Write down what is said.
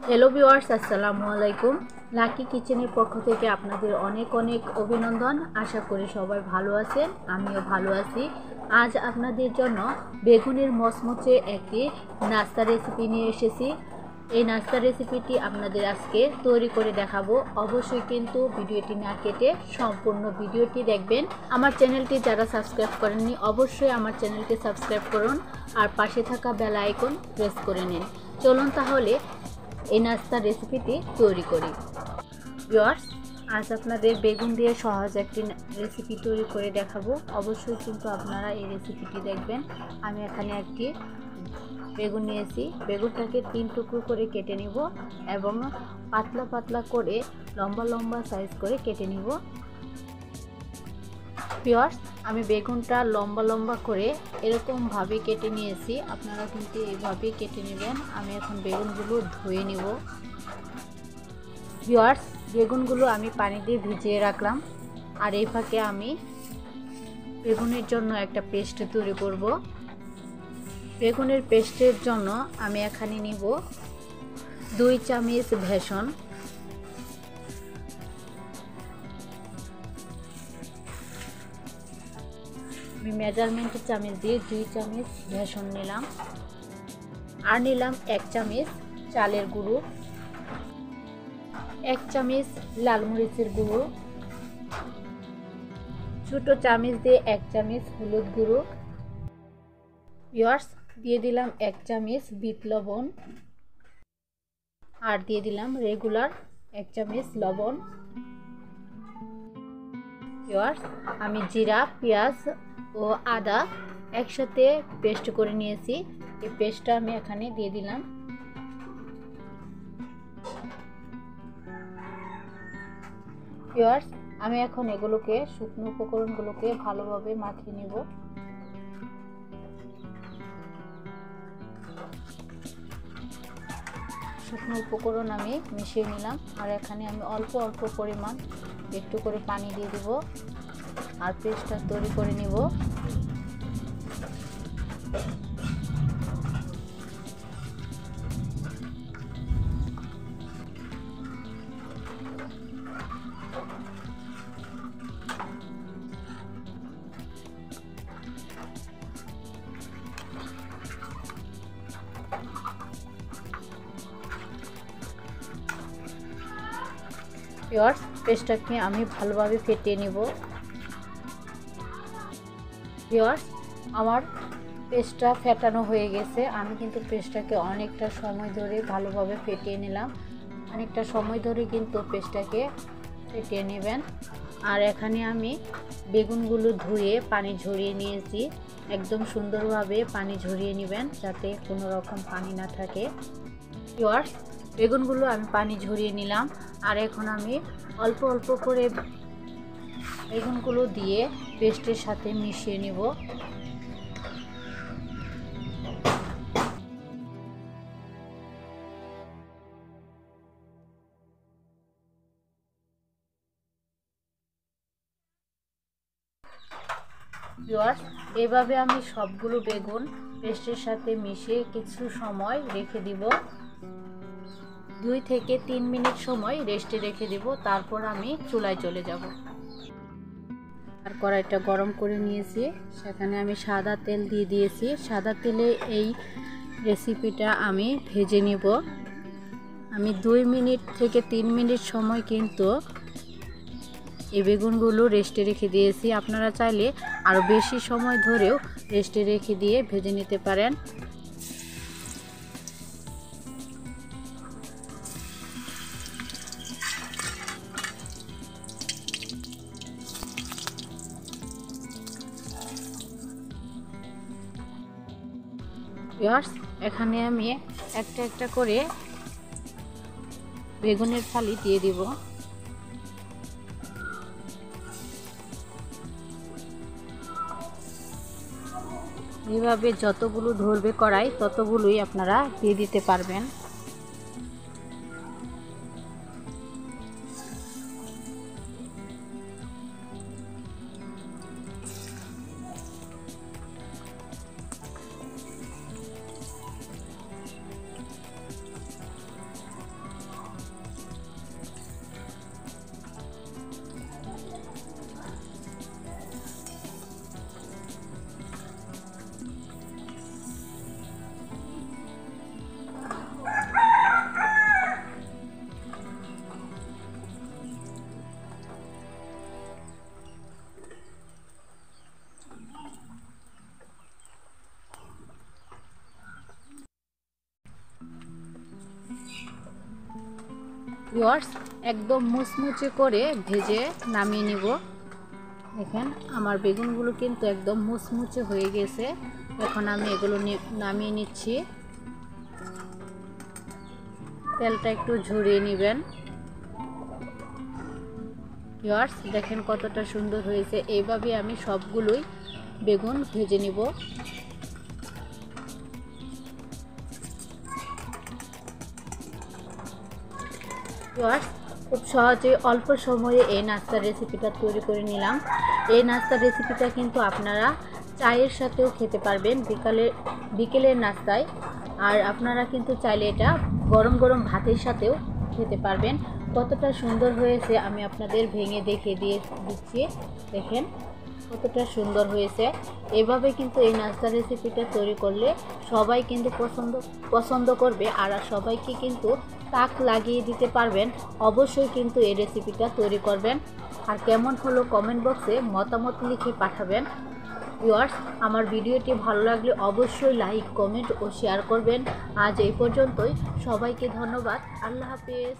Hello viewers, আসসালামু আলাইকুম। Lucky কিচেনের পক্ষ থেকে আপনাদের অনেক অনেক অভিনন্দন। আশা করি সবাই ভালো আছেন, আমিও ভালো আছি। আজ আপনাদের জন্য বেগুনের মচমচে একটি নাস্তা রেসিপি নিয়ে এসেছি। এই নাস্তা রেসিপিটি আপনাদের আজকে তৈরি করে দেখাবো। অবশ্যই কিন্তু ভিডিওটি না কেটে সম্পূর্ণ ভিডিওটি দেখবেন। আমার চ্যানেলটি যারা সাবস্ক্রাইব করেননি অবশ্যই আমার চ্যানেলটি সাবস্ক্রাইব করুন আর পাশে থাকা বেল আইকন প্রেস করে নিন। চলুন তাহলে এই নাস্তার রেসিপিটি তৈরি করি। ভিউয়ার্স, আজ আপনাদের বেগুন দিয়ে সহজ একটি রেসিপি তৈরি করে দেখাবো। অবশ্যই কিন্তু আপনারা এই রেসিপিটি দেখবেন। আমি এখানে একটি বেগুন নিয়েছি। বেগুনটাকে 3 টুকরো করে কেটে নিব এবং পাতলা পাতলা করে লম্বা লম্বা সাইজ করে কেটে নিব। ভিউয়ার্স, আমি বেগুনটা লম্বা লম্বা করে এরকমভাবে কেটে নিয়েছি। আপনারা কিন্তু এইভাবেই কেটে নেবেন। আমি এখন বেগুনগুলো ধুয়ে নিব। ভিউয়ার্স, বেগুনগুলো আমি পানি দিয়ে ভিজিয়ে রাখলাম। আর এই ফাঁকে আমি বেগুনের জন্য একটা পেস্ট তৈরি করব। বেগুনের পেস্টের জন্য আমি এখানে নিব 2 চামচ বেসন, আমি মেজারমেন্টের চামচ দিয়ে 2 চামচ বেসন নিলাম। আর নিলাম 1 চামচ চালের গুঁড়ো, 1 চামচ লাল মরিচের গুঁড়ো, ছোট চামচ দিয়ে 1 চামচ হলুদ গুঁড়ো। ভিউয়ার্স, দিয়ে দিলাম 1 চামচ বিট লবণ আর দিয়ে দিলাম রেগুলার 1 চামচ লবণ। ভিউয়ার্স, আমি জিরা, পেঁয়াজ ও আদা একসাথে পেস্ট করে নিয়েছি। এই পেস্টটা আমি এখানে দিয়ে দিলাম। ভিউয়ার্স, আমি এখন এগুলোকে শুকনো উপকরণগুলোকে ভালোভাবে মাখিয়ে নিব। শুকনো উপকরণ আমি মিশিয়ে নিলাম। আর এখানে আমি অল্প অল্প পরিমাণ একটু করে পানি দিয়ে দিব আর পেস্টটা তৈরি করে নিব। ভিউয়ার্স, পেস্টটাকে আমি ভালোভাবে ফেটিয়ে নিব। ভিউয়ার্স, আমার পেস্টটা ফেটানো হয়ে গেছে। আমি কিন্তু পেস্টটাকে অনেকটা সময় ধরে ভালোভাবে ফেটিয়ে নিলাম। অনেকটা সময় ধরে কিন্তু পেস্টটাকে ফেটিয়ে নেবেন। আর এখানে আমি বেগুনগুলো ধুয়ে পানি ঝরিয়ে নিয়েছি। একদম সুন্দরভাবে পানি ঝরিয়ে নেবেন যাতে কোনো রকম পানি না থাকে। ভিউয়ার্স, বেগুনগুলো আমি পানি ঝরিয়ে নিলাম। আর এখন আমি অল্প অল্প করে বেগুনগুলো দিয়ে পেস্টের সাথে মিশিয়ে নিব। ভিউয়ার্স, এভাবে আমি সবগুলো বেগুন পেস্টের সাথে মিশিয়ে কিছু সময় রেখে দিব। 2 থেকে 3 মিনিট সময় রেস্টে রেখে দিব। তারপর আমি চুলায় চলে যাব। আর কড়াইটা গরম করে নিয়েছি, সেখানে আমি সাদা তেল দিয়ে দিয়েছি। সাদা তেলে এই রেসিপিটা আমি ভেজে নিব। আমি 2 মিনিট থেকে 3 মিনিট সময় কিন্তু এই বেগুনগুলো রেস্টে রেখে দিয়েছি। আপনারা চাইলে আরও বেশি সময় ধরেও রেস্টে রেখে দিয়ে ভেজে নিতে পারেন। ভিউয়ার্স, এখানে আমি একটা একটা করে বেগুনের ফালি দিয়ে দিব। এইভাবে যতগুলো ধরবে কড়াই ততগুলোই আপনারা দিয়ে দিতে পারবেন। ভিউয়ার্স একদম মুচমুচে করে ভেজে নামিয়ে নিব। দেখেন আমার বেগুনগুলো কিন্তু একদম মুচমুচে হয়ে গেছে। এখন আমি এগুলো নামিয়ে নিচ্ছি। তেলটা একটু ঝরিয়ে নেবেন। ভিউয়ার্স দেখেন কতটা সুন্দর হয়েছে। এইভাবে আমি সবগুলোই বেগুন ভেজে নিব। ভিউয়ার্স খুব সহজে অল্প সময়ে এই নাস্তার রেসিপিটা তৈরি করে নিলাম। এই নাস্তার রেসিপিটা কিন্তু আপনারা চায়ের সাথেও খেতে পারবেন বিকেলের নাস্তায়। আর আপনারা কিন্তু চাইলে এটা গরম গরম ভাতের সাথেও খেতে পারবেন। কতটা সুন্দর হয়েছে আমি আপনাদের ভেঙে দেখিয়ে দিচ্ছি। দেখেন কতটা সুন্দর হয়েছে। এভাবে কিন্তু এই নাস্তার রেসিপিটা তৈরি করলে সবাই কিন্তু পছন্দ করবে আর সবাইকে কিন্তু তাক লাগিয়ে দিতে পারবেন। অবশ্যই কিন্তু এই রেসিপিটা তৈরি করবেন। আর কেমন হলো কমেন্ট বক্সে মতামত লিখে পাঠাবেন। ভিউয়ার্স আমার ভিডিওটি ভালো লাগলে অবশ্যই লাইক কমেন্ট ও শেয়ার করবেন। আজ এই পর্যন্তই। সবাইকে ধন্যবাদ। আল্লাহ হাফেজ।